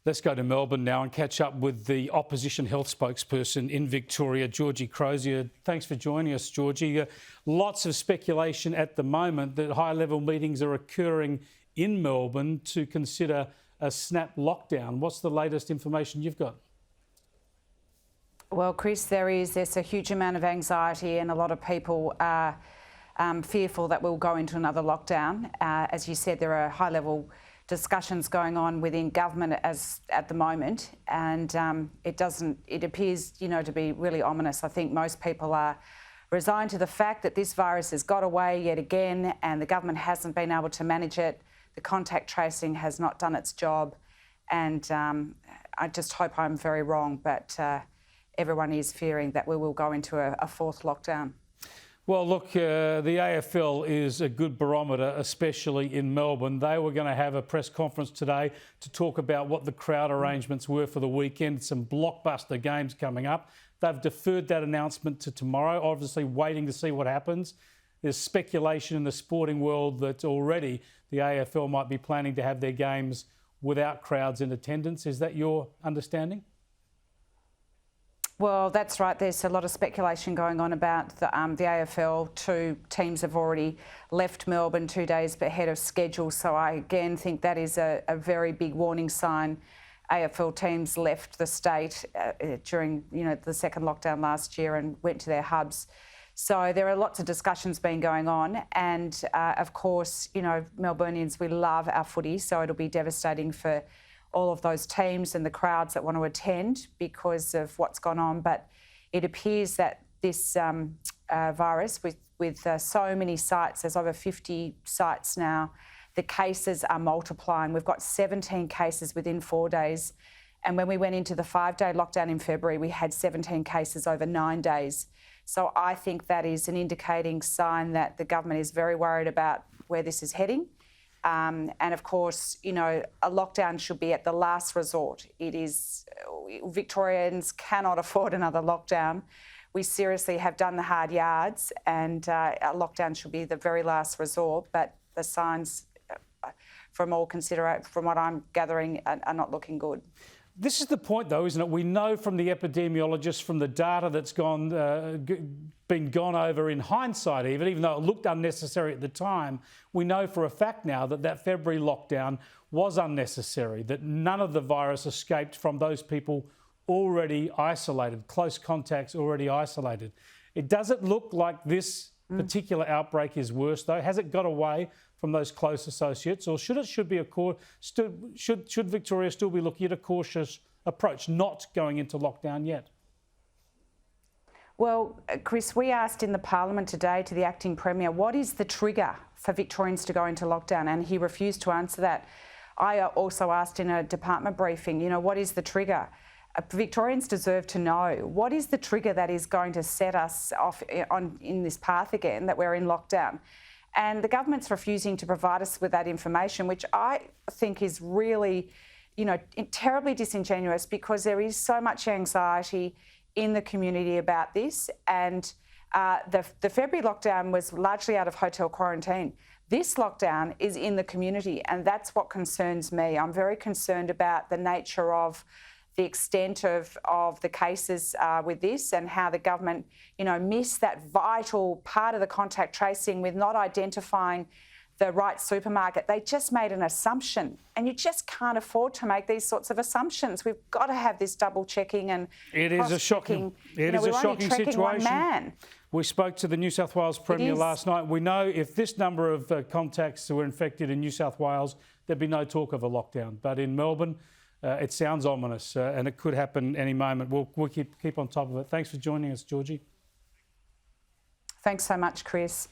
Let's go to Melbourne now and catch up with the opposition health spokesperson in Victoria, Georgie Crozier. Thanks for joining us, Georgie. Lots of speculation at the moment that high-level meetings are occurring in Melbourne to consider a snap lockdown. What's the latest information you've got? Well, Chris, there's a huge amount of anxiety and a lot of people are fearful that we'll go into another lockdown. As you said, there are high-level discussions going on within government at the moment, and it appears, to be really ominous. I think most people are resigned to the fact that this virus has got away yet again and the government hasn't been able to manage it. The contact tracing has not done its job, and I just hope I'm very wrong, but everyone is fearing that we will go into a fourth lockdown. Well, look, the AFL is a good barometer, especially in Melbourne. They were going to have a press conference today to talk about what the crowd arrangements were for the weekend. Some blockbuster games coming up. They've deferred that announcement to tomorrow, obviously waiting to see what happens. There's speculation in the sporting world that already the AFL might be planning to have their games without crowds in attendance. Is that your understanding? Well, that's right. There's a lot of speculation going on about the AFL. Two teams have already left Melbourne 2 days ahead of schedule. So I again think that is a very big warning sign. AFL teams left the state during the second lockdown last year and went to their hubs. So there are lots of discussions been going on, and of course, Melburnians, we love our footy, so it'll be devastating for all of those teams and the crowds that want to attend because of what's gone on. But it appears that this virus, with so many sites, there's over 50 sites now, the cases are multiplying. We've got 17 cases within 4 days. And when we went into the 5-day lockdown in February, we had 17 cases over 9 days. So I think that is an indicating sign that the government is very worried about where this is heading. And of course, a lockdown should be at the last resort. Victorians cannot afford another lockdown. We seriously have done the hard yards, and a lockdown should be the very last resort. But the signs, from what I'm gathering, are not looking good. This is the point, though, isn't it? We know from the epidemiologists, from the data that's been gone over in hindsight, even though it looked unnecessary at the time, we know for a fact now that February lockdown was unnecessary, that none of the virus escaped from those people already isolated, close contacts already isolated. It doesn't look like this particular outbreak is worse, though. Has it got away from those close associates, or should Victoria still be looking at a cautious approach, not going into lockdown yet? Well, Chris, we asked in the Parliament today to the acting Premier, what is the trigger for Victorians to go into lockdown? And he refused to answer that. I also asked in a department briefing, what is the trigger? Victorians deserve to know. What is the trigger that is going to set us off in this path again, that we're in lockdown? And the government's refusing to provide us with that information, which I think is really, terribly disingenuous, because there is so much anxiety in the community about this. And the February lockdown was largely out of hotel quarantine. This lockdown is in the community, and that's what concerns me. I'm very concerned about the nature of the extent of the cases with this, and how the government, missed that vital part of the contact tracing with not identifying the right supermarket. They just made an assumption, and you just can't afford to make these sorts of assumptions. We've got to have this double checking and it is a shocking situation. One man. We spoke to the New South Wales Premier last night. We know if this number of contacts were infected in New South Wales, there'd be no talk of a lockdown. But in Melbourne, it sounds ominous, and it could happen any moment. We'll keep on top of it. Thanks for joining us, Georgie. Thanks so much, Chris.